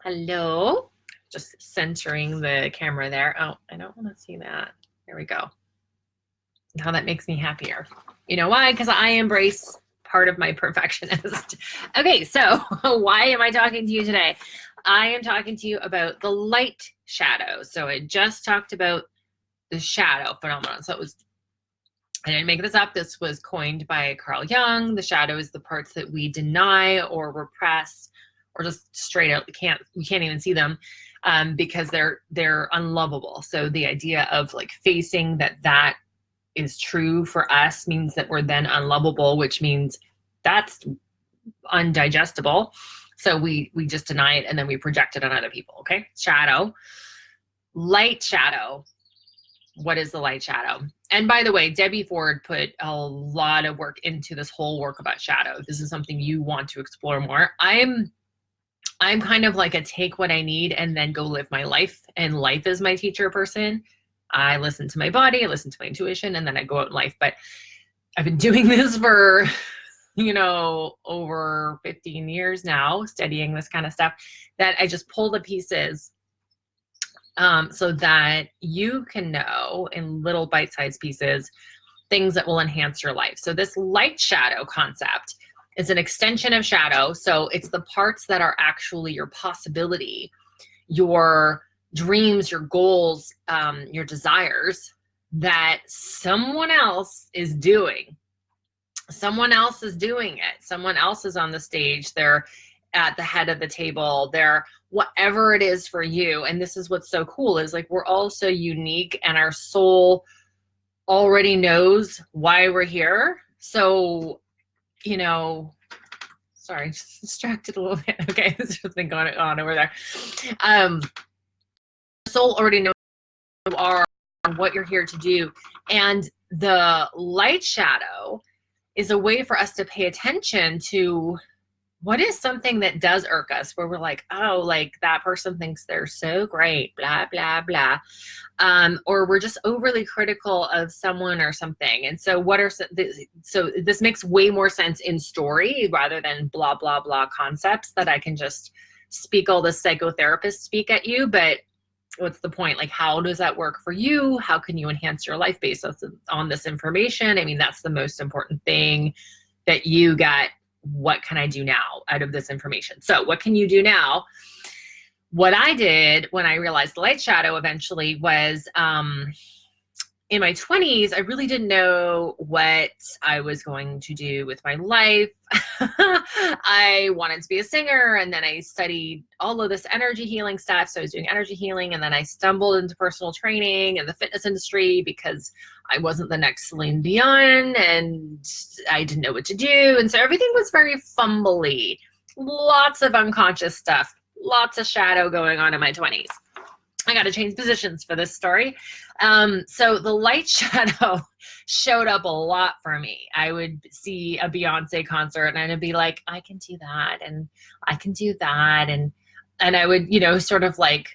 Hello. Just centering the camera there. Oh, I don't want to see that. There we go. Now that makes me happier. You know why? Because I embrace part of my perfectionist. Okay, so why am I talking to you today? I am talking to you about the light shadow. So I just talked about the shadow phenomenon. So I didn't make this up. This was coined by Carl Jung. The shadow is the parts that we deny or repress, or just straight out we can't even see them because they're unlovable. So the idea of like facing that is true for us means that we're then unlovable, which means that's undigestible. So we just deny it and then we project it on other people. Okay, shadow, light shadow. What is the light shadow? And by the way, Debbie Ford put a lot of work into this whole work about shadow. If this is something you want to explore more, I'm kind of like a take what I need and then go live my life. And life is my teacher person. I listen to my body, I listen to my intuition, and then I go out in life. But I've been doing this for, over 15 years now, studying this kind of stuff, that I just pull the pieces so that you can know in little bite-sized pieces things that will enhance your life. So this light shadow concept is an extension of shadow. So it's the parts that are actually your possibility, your dreams, your goals, your desires that someone else is doing. Someone else is doing it. Someone else is on the stage. They're at the head of the table. They're whatever it is for you. And this is what's so cool is like we're all so unique and our soul already knows why we're here. So, sorry, just distracted a little bit. Okay, there's something going on over there. Soul already knows who you are, what you're here to do. And the light shadow is a way for us to pay attention to what is something that does irk us, where we're like, oh, like that person thinks they're so great, blah, blah, blah. Or we're just overly critical of someone or something. And so so this makes way more sense in story rather than blah, blah, blah concepts that I can just speak all this psychotherapist speak at you. But what's the point? Like, how does that work for you? How can you enhance your life based on this information? I mean, that's the most important thing that you got. What can I do now out of this information? So what can you do now? What I did when I realized the light shadow eventually was in my 20s, I really didn't know what I was going to do with my life. I wanted to be a singer, and then I studied all of this energy healing stuff. So I was doing energy healing, and then I stumbled into personal training and the fitness industry because I wasn't the next Celine Dion, and I didn't know what to do. And so everything was very fumbly, lots of unconscious stuff, lots of shadow going on in my 20s. I got to change positions for this story. So the light shadow showed up a lot for me. I would see a Beyonce concert and I'd be like, I can do that. And I can do that. And I would, sort of like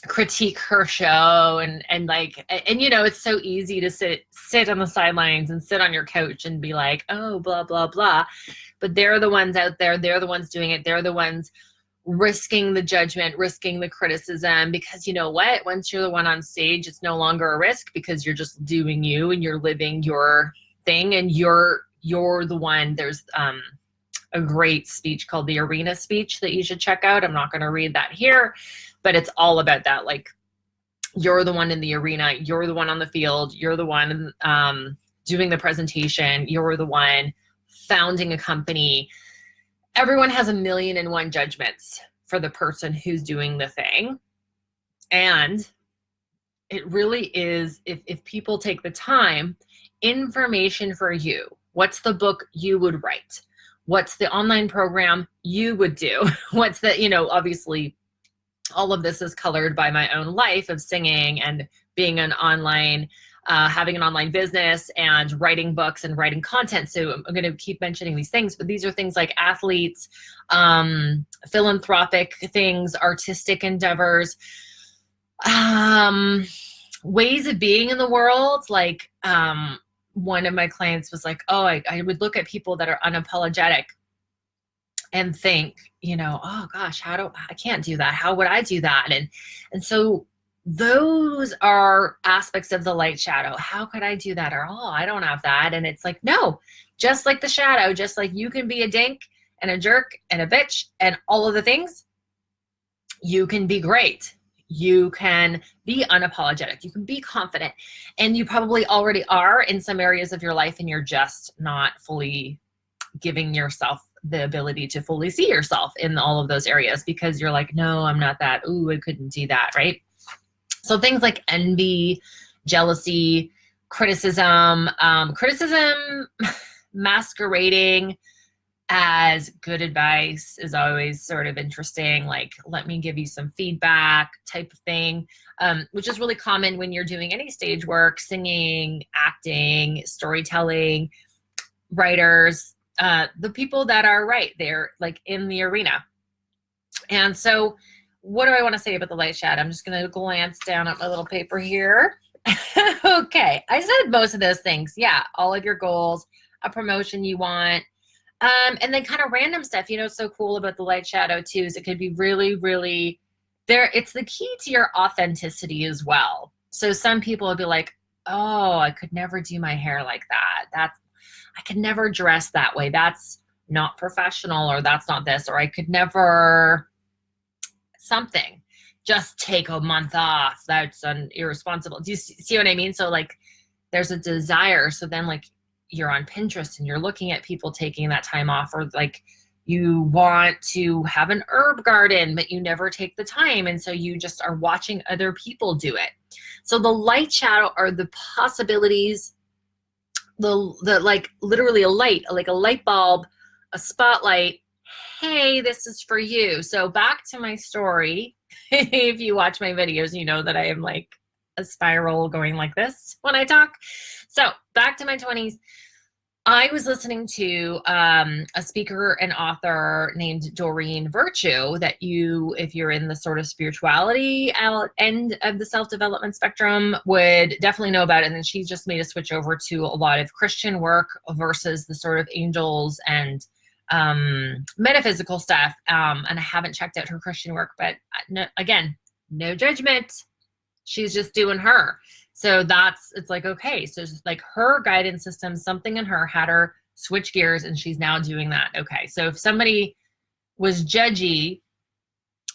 critique her show and it's so easy to sit on the sidelines and sit on your couch and be like, oh, blah, blah, blah. But they're the ones out there. They're the ones doing it. They're the ones risking the judgment, risking the criticism, because you know what? Once you're the one on stage, it's no longer a risk because you're just doing you and you're living your thing and you're the one. There's a great speech called the Arena Speech that you should check out. I'm not going to read that here, but it's all about that. Like, you're the one in the arena. You're the one on the field. You're the one doing the presentation. You're the one founding a company. Everyone has 1,000,001 judgments for the person who's doing the thing. And it really is, if people take the time, information for you. What's the book you would write? What's the online program you would do? What's the, obviously all of this is colored by my own life of singing and being an online having an online business and writing books and writing content. So I'm going to keep mentioning these things, but these are things like athletes, philanthropic things, artistic endeavors, ways of being in the world. Like one of my clients was like, oh, I would look at people that are unapologetic and think, oh gosh, I can't do that. How would I do that? And so those are aspects of the light shadow. How could I do that? Or, oh, I don't have that. And it's like, no, just like the shadow, just like you can be a dink and a jerk and a bitch and all of the things, you can be great. You can be unapologetic. You can be confident. And you probably already are in some areas of your life, and you're just not fully giving yourself the ability to fully see yourself in all of those areas, because you're like, no, I'm not that. Ooh, I couldn't do that, right? So things like envy, jealousy, criticism masquerading as good advice is always sort of interesting. Like, let me give you some feedback type of thing, which is really common when you're doing any stage work, singing, acting, storytelling, writers, the people that are right there, like in the arena. And so what do I want to say about the light shadow? I'm just going to glance down at my little paper here. Okay. I said most of those things. Yeah. All of your goals, a promotion you want, and then kind of random stuff. What's so cool about the light shadow too is it could be really, really there. It's the key to your authenticity as well. So some people will be like, oh, I could never do my hair like that. I could never dress that way. That's not professional, or that's not this, or I could never something, just take a month off. That's irresponsible. Do you see what I mean? So like there's a desire. So then like you're on Pinterest and you're looking at people taking that time off, or like you want to have an herb garden, but you never take the time. And so you just are watching other people do it. So the light shadow are the possibilities, the like literally a light, like a light bulb, a spotlight. Hey, this is for you. So back to my story. If you watch my videos, you know that I am like a spiral going like this when I talk. So back to my 20s. I was listening to a speaker and author named Doreen Virtue that if you're in the sort of spirituality end of the self-development spectrum, would definitely know about it. And then she just made a switch over to a lot of Christian work versus the sort of angels and metaphysical stuff. And I haven't checked out her Christian work, but again, no judgment. She's just doing her. So it's like, okay, so it's like her guidance system, something in her had her switch gears, and she's now doing that. Okay. So if somebody was judgy,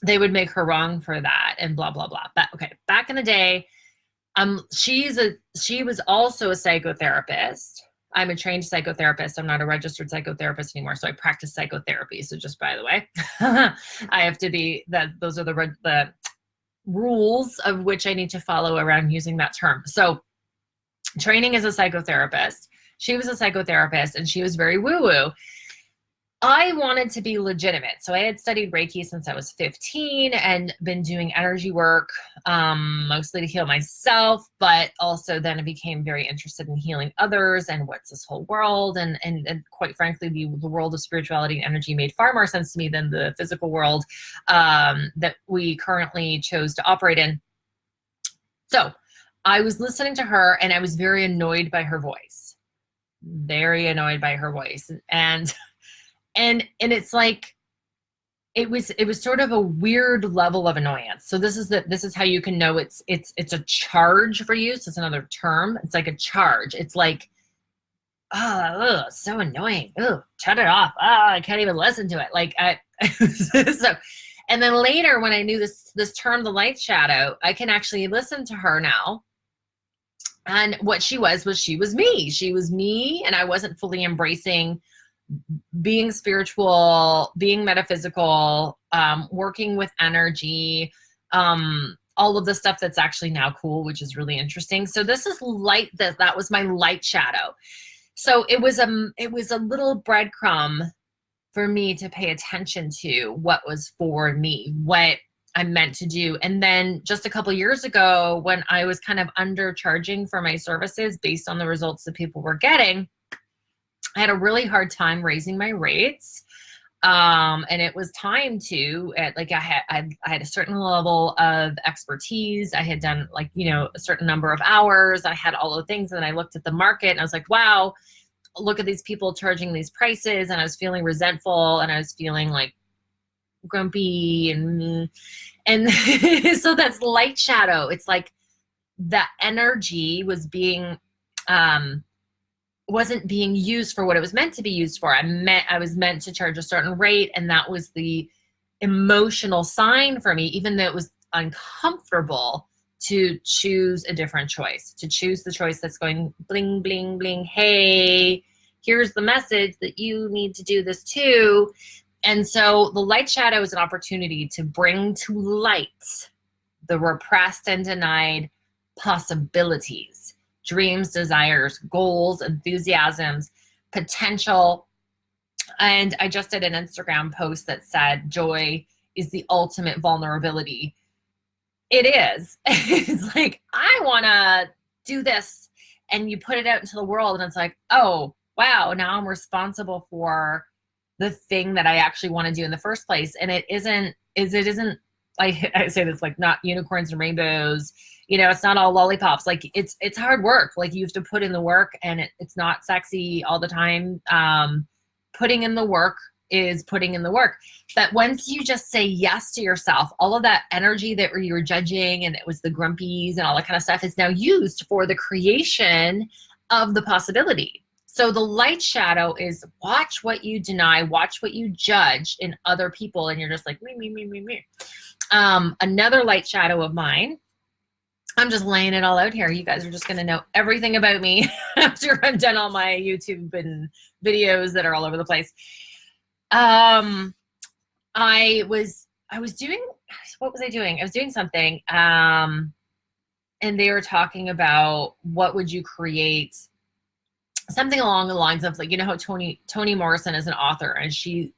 they would make her wrong for that and blah, blah, blah. But okay. Back in the day, she was also a psychotherapist. I'm a trained psychotherapist. I'm not a registered psychotherapist anymore. So I practice psychotherapy. So just by the way, I have to be those are the rules of which I need to follow around using that term. So training as a psychotherapist, she was a psychotherapist and she was very woo-woo. I wanted to be legitimate. So I had studied Reiki since I was 15 and been doing energy work, mostly to heal myself, but also then I became very interested in healing others and what's this whole world. And quite frankly, the world of spirituality and energy made far more sense to me than the physical world that we currently chose to operate in. So I was listening to her and I was very annoyed by her voice, very annoyed by her voice. And it's like, it was sort of a weird level of annoyance. So this is how you can know it's a charge for you. So it's another term. It's like a charge. It's like, oh, so annoying. Oh, shut it off. Oh, I can't even listen to it. Like so, and then later when I knew this term, the light shadow, I can actually listen to her now. And what she was me. She was me, and I wasn't fully embracing being spiritual, being metaphysical, working with energy, all of the stuff that's actually now cool, which is really interesting. So this is light. That was my light shadow. So it was a little breadcrumb for me to pay attention to what was for me, what I'm meant to do. And then just a couple of years ago, when I was kind of undercharging for my services based on the results that people were getting, I had a really hard time raising my rates. And it was time to, I had a certain level of expertise. I had done a certain number of hours. I had all the things. And I looked at the market and I was like, wow, look at these people charging these prices, and I was feeling resentful, and I was feeling like grumpy, and so that's light shadow. It's like the energy was being wasn't being used for what it was meant to be used for. I was meant to charge a certain rate, and that was the emotional sign for me, even though it was uncomfortable, to choose a different choice, to choose the choice that's going bling, bling, bling. Hey, here's the message that you need to do this too. And so the light shadow is an opportunity to bring to light the repressed and denied possibilities, dreams, desires, goals, enthusiasms, potential. And I just did an Instagram post that said joy is the ultimate vulnerability. It is. It's like, I want to do this, and you put it out into the world, and it's like, oh, wow, now I'm responsible for the thing that I actually want to do in the first place. And it isn't like, I say this, like, not unicorns and rainbows, you know, it's not all lollipops. Like, it's hard work. Like, you have to put in the work, and it's not sexy all the time. Putting in the work is putting in the work. But once you just say yes to yourself, all of that energy that you were judging, and it was the grumpies and all that kind of stuff, is now used for the creation of the possibility. So the light shadow is watch what you deny, watch what you judge in other people, and you're just like, me. Another light shadow of mine, I'm just laying it all out here. You guys are just going to know everything about me after I've done all my YouTube and videos that are all over the place. I was doing, what was I doing? I was doing something, and they were talking about what would you create, something along the lines of, like, you know how Toni Morrison is an author,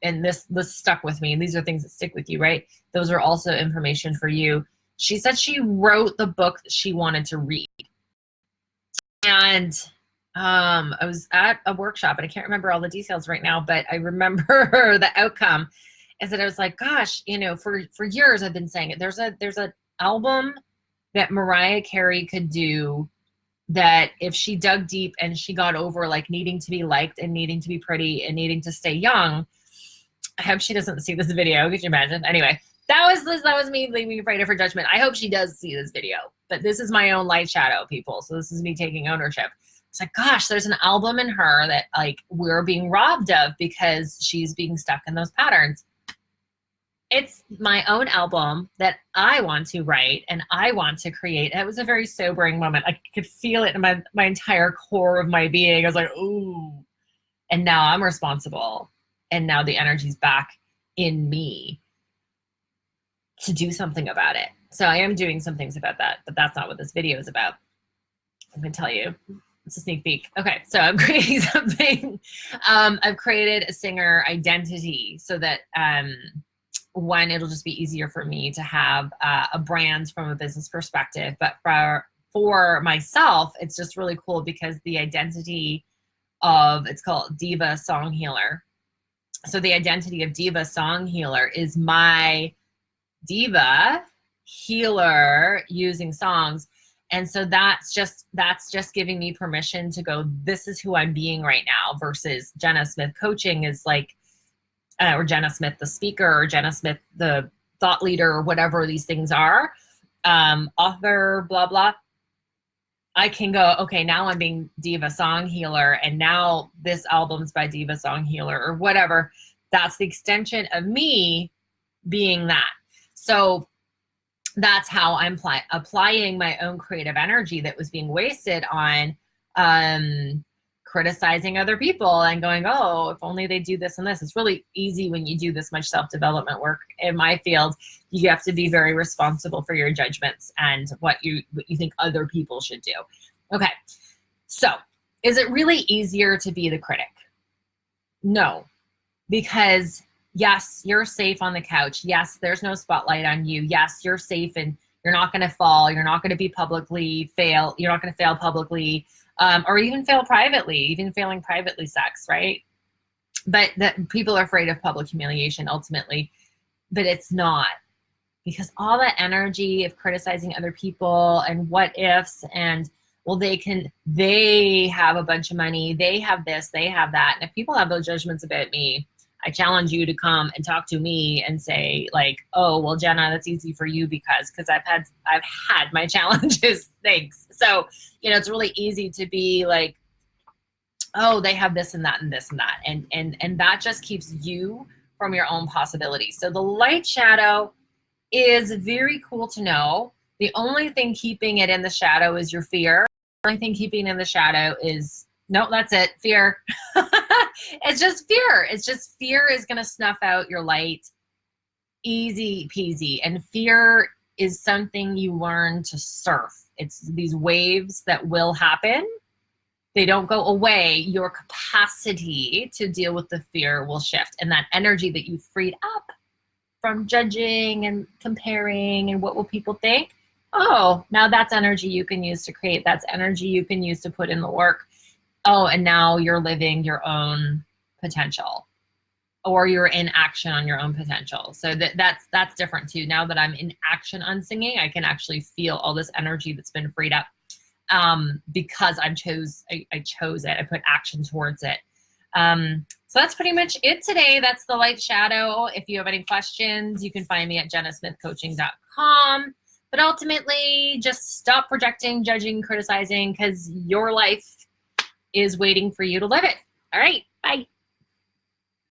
and this stuck with me, and these are things that stick with you, right? Those are also information for you. She said she wrote the book that she wanted to read. And I was at a workshop, and I can't remember all the details right now, but I remember the outcome is that I was like, gosh, you know, for years I've been saying it. There's an album that Mariah Carey could do, that if she dug deep and she got over, like, needing to be liked and needing to be pretty and needing to stay young. I hope she doesn't see this video. Could you imagine? Anyway, that was me being afraid of her judgment. I hope she does see this video, but this is my own light shadow, people. So this is me taking ownership. It's like, gosh, there's an album in her that, like, we're being robbed of because she's being stuck in those patterns. It's my own album that I want to write and I want to create. It was a very sobering moment. I could feel it in my entire core of my being. I was like, ooh. And now I'm responsible. And now the energy's back in me to do something about it. So I am doing some things about that, but that's not what this video is about. I'm going to tell you. It's a sneak peek. Okay, so I'm creating something. I've created a singer identity so that one, it'll just be easier for me to have a brand from a business perspective. But for myself, it's just really cool because the identity of, it's called Diva Song Healer. So the identity of Diva Song Healer is my diva healer using songs. And so that's just giving me permission to go, this is who I'm being right now, versus Jenna Smith coaching is like, or Jenna Smith, the speaker, or Jenna Smith, the thought leader, or whatever these things are, author, blah, blah. I can go, okay, now I'm being Diva Song Healer, and now this album's by Diva Song Healer, or whatever. That's the extension of me being that. So that's how I'm applying my own creative energy that was being wasted on criticizing other people and going, oh, if only they do this and this. It's really easy when you do this much self-development work. In my field, you have to be very responsible for your judgments and what you think other people should do. Okay, so is it really easier to be the critic? No, because yes, you're safe on the couch. Yes, there's no spotlight on you. Yes, you're safe and you're not going to fall. You're not going to be publicly fail. You're not going to fail publicly. Or even fail privately, even failing privately sucks, right? But that people are afraid of public humiliation ultimately, but it's not, because all that energy of criticizing other people and what ifs and well, they have a bunch of money, they have this, they have that. And if people have those judgments about me, I challenge you to come and talk to me and say like, oh, well, Jenna, that's easy for you because I've had my challenges. Thanks. So, you know, it's really easy to be like, oh, they have this and that and this and that. And that just keeps you from your own possibilities. So the light shadow is very cool to know. The only thing keeping it in the shadow is your fear. The only thing keeping it in the shadow is, no, that's it, fear. It's just fear. It's just fear is going to snuff out your light. Easy peasy. And fear is something you learn to surf. It's these waves that will happen. They don't go away. Your capacity to deal with the fear will shift. And that energy that you freed up from judging and comparing and what will people think, oh, now that's energy you can use to create. That's energy you can use to put in the work. Oh, and now you're living your own potential, or you're in action on your own potential. So that's different too. Now that I'm in action on singing, I can actually feel all this energy that's been freed up because I chose it. I put action towards it. So that's pretty much it today. That's the light shadow. If you have any questions, you can find me at jennasmithcoaching.com. But ultimately, just stop projecting, judging, criticizing, because your life is waiting for you to live it. All right, bye.